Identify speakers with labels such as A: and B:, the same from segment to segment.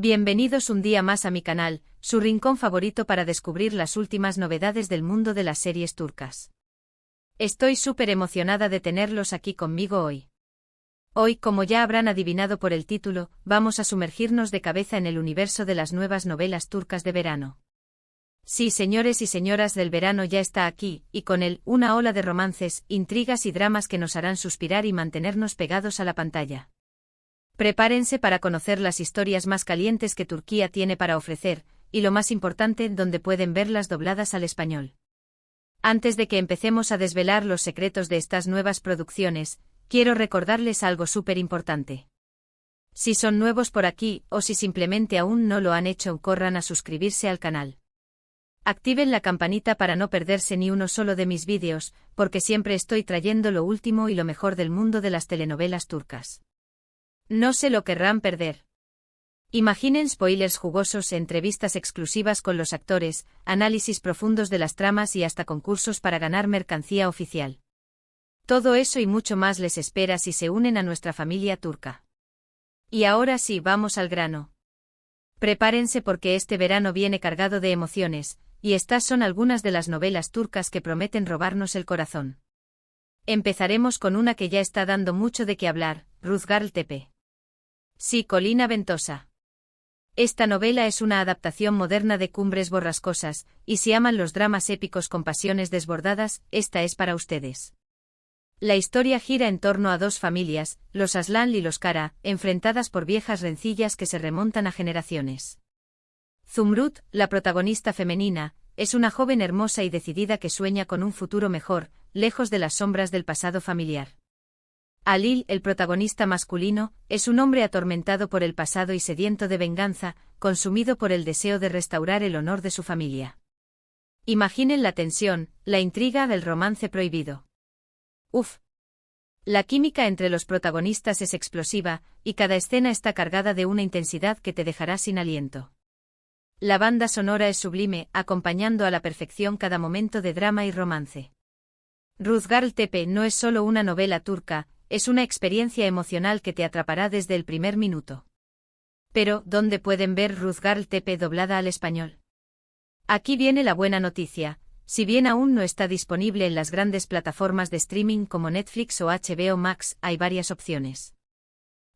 A: Bienvenidos un día más a mi canal, su rincón favorito para descubrir las últimas novedades del mundo de las series turcas. Estoy súper emocionada de tenerlos aquí conmigo hoy. Hoy, como ya habrán adivinado por el título, vamos a sumergirnos de cabeza en el universo de las nuevas novelas turcas de verano. Sí, señores y señoras, del verano ya está aquí, y con él, una ola de romances, intrigas y dramas que nos harán suspirar y mantenernos pegados a la pantalla. Prepárense para conocer las historias más calientes que Turquía tiene para ofrecer, y lo más importante, donde pueden verlas dobladas al español. Antes de que empecemos a desvelar los secretos de estas nuevas producciones, quiero recordarles algo súper importante. Si son nuevos por aquí, o si simplemente aún no lo han hecho, corran a suscribirse al canal. Activen la campanita para no perderse ni uno solo de mis vídeos, porque siempre estoy trayendo lo último y lo mejor del mundo de las telenovelas turcas. No se lo querrán perder. Imaginen spoilers jugosos, entrevistas exclusivas con los actores, análisis profundos de las tramas y hasta concursos para ganar mercancía oficial. Todo eso y mucho más les espera si se unen a nuestra familia turca. Y ahora sí, vamos al grano. Prepárense porque este verano viene cargado de emociones, y estas son algunas de las novelas turcas que prometen robarnos el corazón. Empezaremos con una que ya está dando mucho de qué hablar, Rüzgar Tepe. Sí, Colina Ventosa. Esta novela es una adaptación moderna de Cumbres Borrascosas, y si aman los dramas épicos con pasiones desbordadas, esta es para ustedes. La historia gira en torno a dos familias, los Aslan y los Kara, enfrentadas por viejas rencillas que se remontan a generaciones. Zumrüt, la protagonista femenina, es una joven hermosa y decidida que sueña con un futuro mejor, lejos de las sombras del pasado familiar. Halil, el protagonista masculino, es un hombre atormentado por el pasado y sediento de venganza, consumido por el deseo de restaurar el honor de su familia. Imaginen la tensión, la intriga del romance prohibido. Uf. La química entre los protagonistas es explosiva, y cada escena está cargada de una intensidad que te dejará sin aliento. La banda sonora es sublime, acompañando a la perfección cada momento de drama y romance. Rüzgar Tepe no es solo una novela turca, es una experiencia emocional que te atrapará desde el primer minuto. Pero, ¿dónde pueden ver Rüzgar Tepe doblada al español? Aquí viene la buena noticia. Si bien aún no está disponible en las grandes plataformas de streaming como Netflix o HBO Max, hay varias opciones.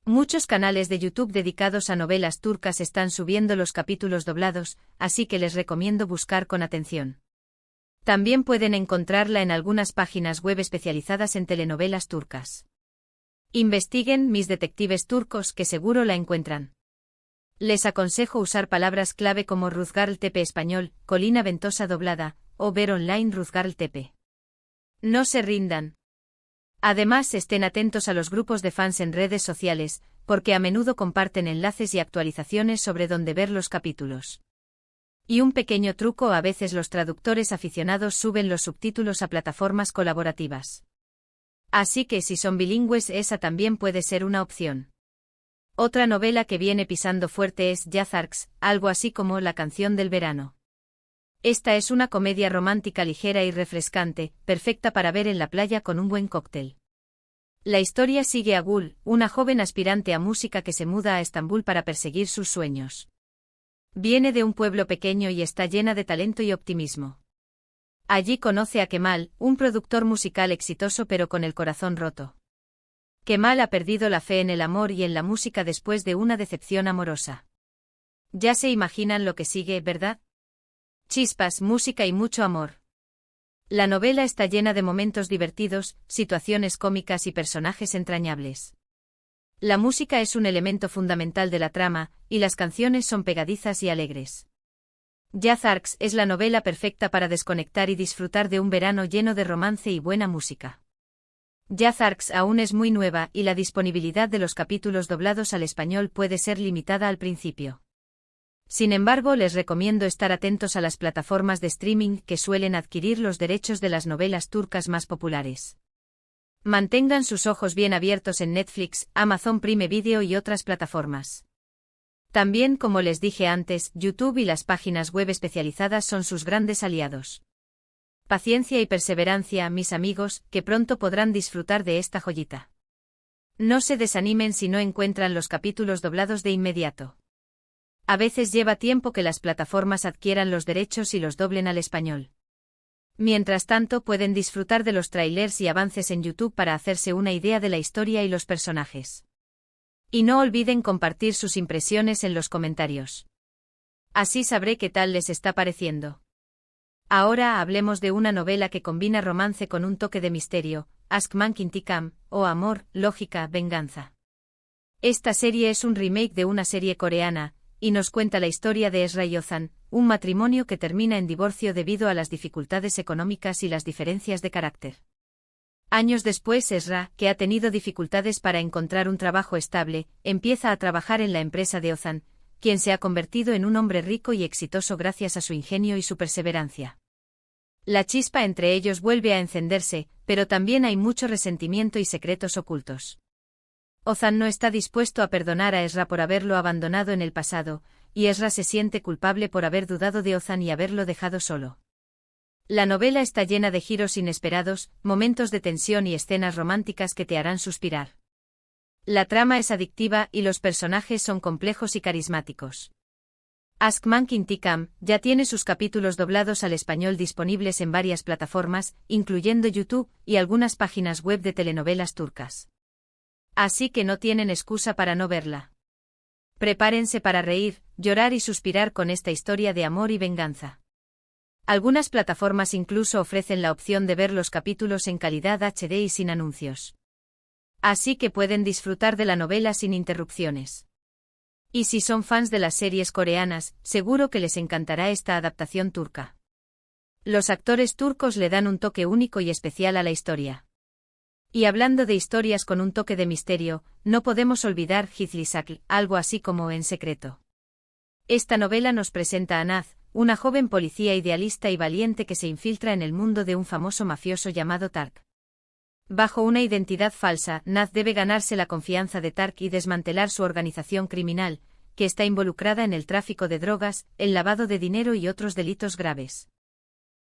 A: Muchos canales de YouTube dedicados a novelas turcas están subiendo los capítulos doblados, así que les recomiendo buscar con atención. También pueden encontrarla en algunas páginas web especializadas en telenovelas turcas. Investiguen Mis Detectives Turcos, que seguro la encuentran. Les aconsejo usar palabras clave como Rüzgar Tepe español, Colina Ventosa doblada, o ver online Rüzgar Tepe. No se rindan. Además, estén atentos a los grupos de fans en redes sociales, porque a menudo comparten enlaces y actualizaciones sobre dónde ver los capítulos. Y un pequeño truco: a veces los traductores aficionados suben los subtítulos a plataformas colaborativas. Así que si son bilingües, esa también puede ser una opción. Otra novela que viene pisando fuerte es Yazarks, algo así como La canción del verano. Esta es una comedia romántica ligera y refrescante, perfecta para ver en la playa con un buen cóctel. La historia sigue a Gül, una joven aspirante a música que se muda a Estambul para perseguir sus sueños. Viene de un pueblo pequeño y está llena de talento y optimismo. Allí conoce a Kemal, un productor musical exitoso pero con el corazón roto. Kemal ha perdido la fe en el amor y en la música después de una decepción amorosa. Ya se imaginan lo que sigue, ¿verdad? Chispas, música y mucho amor. La novela está llena de momentos divertidos, situaciones cómicas y personajes entrañables. La música es un elemento fundamental de la trama, y las canciones son pegadizas y alegres. Yazarks es la novela perfecta para desconectar y disfrutar de un verano lleno de romance y buena música. Yazarks aún es muy nueva y la disponibilidad de los capítulos doblados al español puede ser limitada al principio. Sin embargo, les recomiendo estar atentos a las plataformas de streaming que suelen adquirir los derechos de las novelas turcas más populares. Mantengan sus ojos bien abiertos en Netflix, Amazon Prime Video y otras plataformas. También, como les dije antes, YouTube y las páginas web especializadas son sus grandes aliados. Paciencia y perseverancia, mis amigos, que pronto podrán disfrutar de esta joyita. No se desanimen si no encuentran los capítulos doblados de inmediato. A veces lleva tiempo que las plataformas adquieran los derechos y los doblen al español. Mientras tanto, pueden disfrutar de los trailers y avances en YouTube para hacerse una idea de la historia y los personajes. Y no olviden compartir sus impresiones en los comentarios. Así sabré qué tal les está pareciendo. Ahora hablemos de una novela que combina romance con un toque de misterio, Ask Mankintikam, o Amor, Lógica, Venganza. Esta serie es un remake de una serie coreana, y nos cuenta la historia de Ezra y Ozan, un matrimonio que termina en divorcio debido a las dificultades económicas y las diferencias de carácter. Años después, Ezra, que ha tenido dificultades para encontrar un trabajo estable, empieza a trabajar en la empresa de Ozan, quien se ha convertido en un hombre rico y exitoso gracias a su ingenio y su perseverancia. La chispa entre ellos vuelve a encenderse, pero también hay mucho resentimiento y secretos ocultos. Ozan no está dispuesto a perdonar a Ezra por haberlo abandonado en el pasado, y Ezra se siente culpable por haber dudado de Ozan y haberlo dejado solo. La novela está llena de giros inesperados, momentos de tensión y escenas románticas que te harán suspirar. La trama es adictiva y los personajes son complejos y carismáticos. Ask Mankintikam ya tiene sus capítulos doblados al español disponibles en varias plataformas, incluyendo YouTube y algunas páginas web de telenovelas turcas. Así que no tienen excusa para no verla. Prepárense para reír, llorar y suspirar con esta historia de amor y venganza. Algunas plataformas incluso ofrecen la opción de ver los capítulos en calidad HD y sin anuncios. Así que pueden disfrutar de la novela sin interrupciones. Y si son fans de las series coreanas, seguro que les encantará esta adaptación turca. Los actores turcos le dan un toque único y especial a la historia. Y hablando de historias con un toque de misterio, no podemos olvidar Gizlisakl, algo así como En secreto. Esta novela nos presenta a Naz, una joven policía idealista y valiente que se infiltra en el mundo de un famoso mafioso llamado Tark. Bajo una identidad falsa, Naz debe ganarse la confianza de Tark y desmantelar su organización criminal, que está involucrada en el tráfico de drogas, el lavado de dinero y otros delitos graves.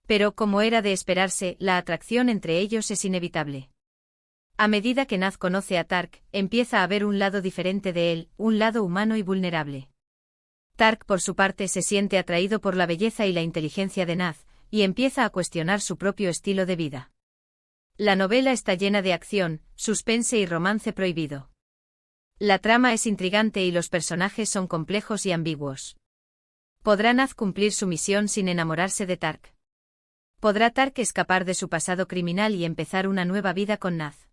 A: Pero, como era de esperarse, la atracción entre ellos es inevitable. A medida que Naz conoce a Tark, empieza a ver un lado diferente de él, un lado humano y vulnerable. Tark, por su parte, se siente atraído por la belleza y la inteligencia de Naz, y empieza a cuestionar su propio estilo de vida. La novela está llena de acción, suspense y romance prohibido. La trama es intrigante y los personajes son complejos y ambiguos. ¿Podrá Naz cumplir su misión sin enamorarse de Tark? ¿Podrá Tark escapar de su pasado criminal y empezar una nueva vida con Naz?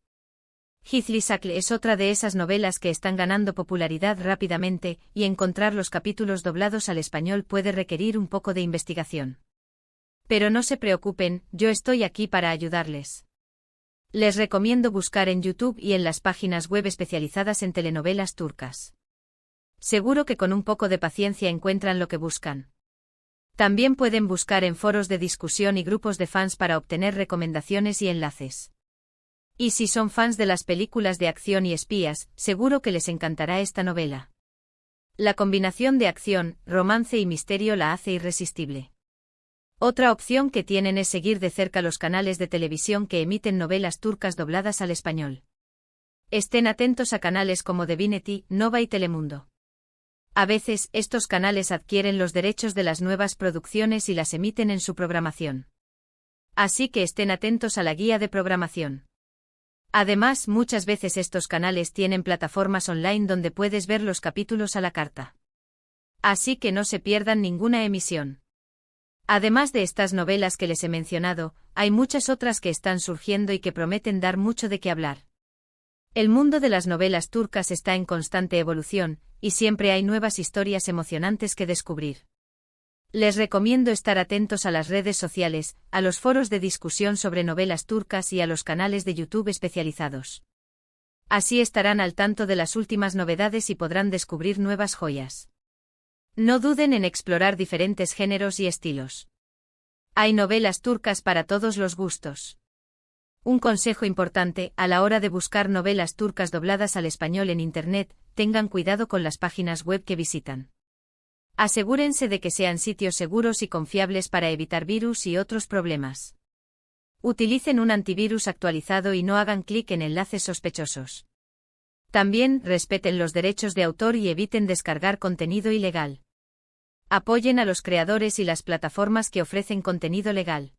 A: Gizlisakl es otra de esas novelas que están ganando popularidad rápidamente, y encontrar los capítulos doblados al español puede requerir un poco de investigación. Pero no se preocupen, yo estoy aquí para ayudarles. Les recomiendo buscar en YouTube y en las páginas web especializadas en telenovelas turcas. Seguro que con un poco de paciencia encuentran lo que buscan. También pueden buscar en foros de discusión y grupos de fans para obtener recomendaciones y enlaces. Y si son fans de las películas de acción y espías, seguro que les encantará esta novela. La combinación de acción, romance y misterio la hace irresistible. Otra opción que tienen es seguir de cerca los canales de televisión que emiten novelas turcas dobladas al español. Estén atentos a canales como Divinity, Nova y Telemundo. A veces, estos canales adquieren los derechos de las nuevas producciones y las emiten en su programación. Así que estén atentos a la guía de programación. Además, muchas veces estos canales tienen plataformas online donde puedes ver los capítulos a la carta. Así que no se pierdan ninguna emisión. Además de estas novelas que les he mencionado, hay muchas otras que están surgiendo y que prometen dar mucho de qué hablar. El mundo de las novelas turcas está en constante evolución, y siempre hay nuevas historias emocionantes que descubrir. Les recomiendo estar atentos a las redes sociales, a los foros de discusión sobre novelas turcas y a los canales de YouTube especializados. Así estarán al tanto de las últimas novedades y podrán descubrir nuevas joyas. No duden en explorar diferentes géneros y estilos. Hay novelas turcas para todos los gustos. Un consejo importante, a la hora de buscar novelas turcas dobladas al español en Internet, tengan cuidado con las páginas web que visitan. Asegúrense de que sean sitios seguros y confiables para evitar virus y otros problemas. Utilicen un antivirus actualizado y no hagan clic en enlaces sospechosos. También, respeten los derechos de autor y eviten descargar contenido ilegal. Apoyen a los creadores y las plataformas que ofrecen contenido legal.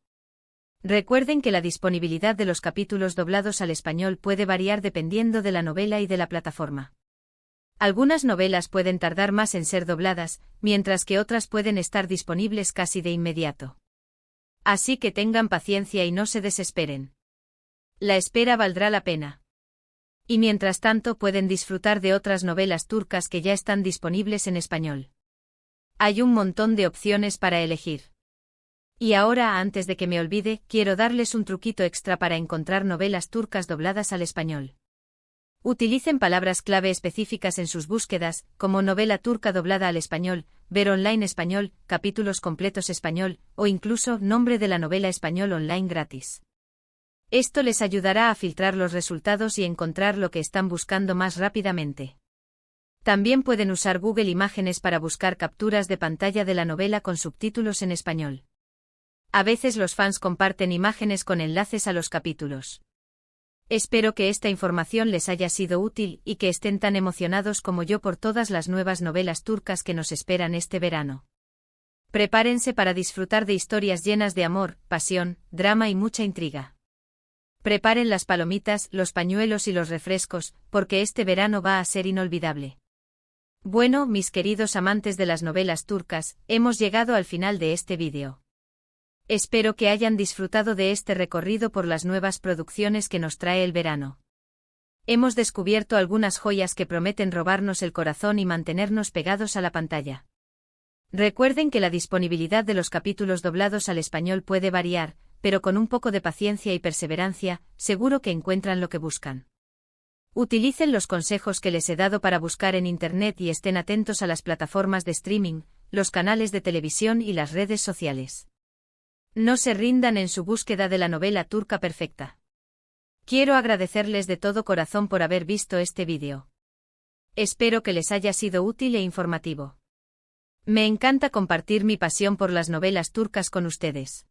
A: Recuerden que la disponibilidad de los capítulos doblados al español puede variar dependiendo de la novela y de la plataforma. Algunas novelas pueden tardar más en ser dobladas, mientras que otras pueden estar disponibles casi de inmediato. Así que tengan paciencia y no se desesperen. La espera valdrá la pena. Y mientras tanto pueden disfrutar de otras novelas turcas que ya están disponibles en español. Hay un montón de opciones para elegir. Y ahora, antes de que me olvide, quiero darles un truquito extra para encontrar novelas turcas dobladas al español. Utilicen palabras clave específicas en sus búsquedas, como novela turca doblada al español, ver online español, capítulos completos español, o incluso nombre de la novela español online gratis. Esto les ayudará a filtrar los resultados y encontrar lo que están buscando más rápidamente. También pueden usar Google Imágenes para buscar capturas de pantalla de la novela con subtítulos en español. A veces los fans comparten imágenes con enlaces a los capítulos. Espero que esta información les haya sido útil y que estén tan emocionados como yo por todas las nuevas novelas turcas que nos esperan este verano. Prepárense para disfrutar de historias llenas de amor, pasión, drama y mucha intriga. Preparen las palomitas, los pañuelos y los refrescos, porque este verano va a ser inolvidable. Bueno, mis queridos amantes de las novelas turcas, hemos llegado al final de este vídeo. Espero que hayan disfrutado de este recorrido por las nuevas producciones que nos trae el verano. Hemos descubierto algunas joyas que prometen robarnos el corazón y mantenernos pegados a la pantalla. Recuerden que la disponibilidad de los capítulos doblados al español puede variar, pero con un poco de paciencia y perseverancia, seguro que encuentran lo que buscan. Utilicen los consejos que les he dado para buscar en Internet y estén atentos a las plataformas de streaming, los canales de televisión y las redes sociales. No se rindan en su búsqueda de la novela turca perfecta. Quiero agradecerles de todo corazón por haber visto este vídeo. Espero que les haya sido útil e informativo. Me encanta compartir mi pasión por las novelas turcas con ustedes.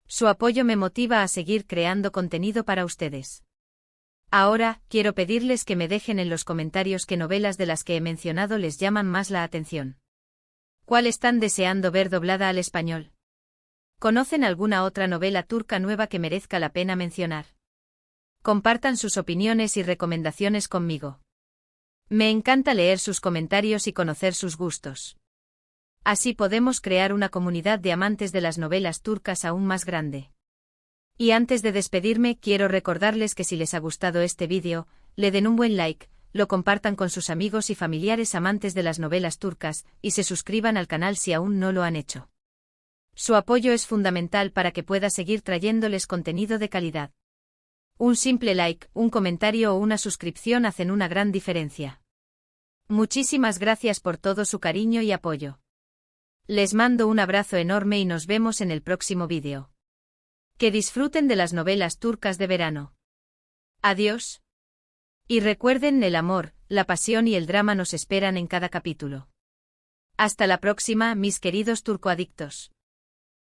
A: Su apoyo me motiva a seguir creando contenido para ustedes. Ahora, quiero pedirles que me dejen en los comentarios qué novelas de las que he mencionado les llaman más la atención. ¿Cuál están deseando ver doblada al español? ¿Conocen alguna otra novela turca nueva que merezca la pena mencionar? Compartan sus opiniones y recomendaciones conmigo. Me encanta leer sus comentarios y conocer sus gustos. Así podemos crear una comunidad de amantes de las novelas turcas aún más grande. Y antes de despedirme, quiero recordarles que si les ha gustado este vídeo, le den un buen like, lo compartan con sus amigos y familiares amantes de las novelas turcas, y se suscriban al canal si aún no lo han hecho. Su apoyo es fundamental para que pueda seguir trayéndoles contenido de calidad. Un simple like, un comentario o una suscripción hacen una gran diferencia. Muchísimas gracias por todo su cariño y apoyo. Les mando un abrazo enorme y nos vemos en el próximo vídeo. Que disfruten de las novelas turcas de verano. Adiós. Y recuerden, el amor, la pasión y el drama nos esperan en cada capítulo. Hasta la próxima, mis queridos turcoadictos.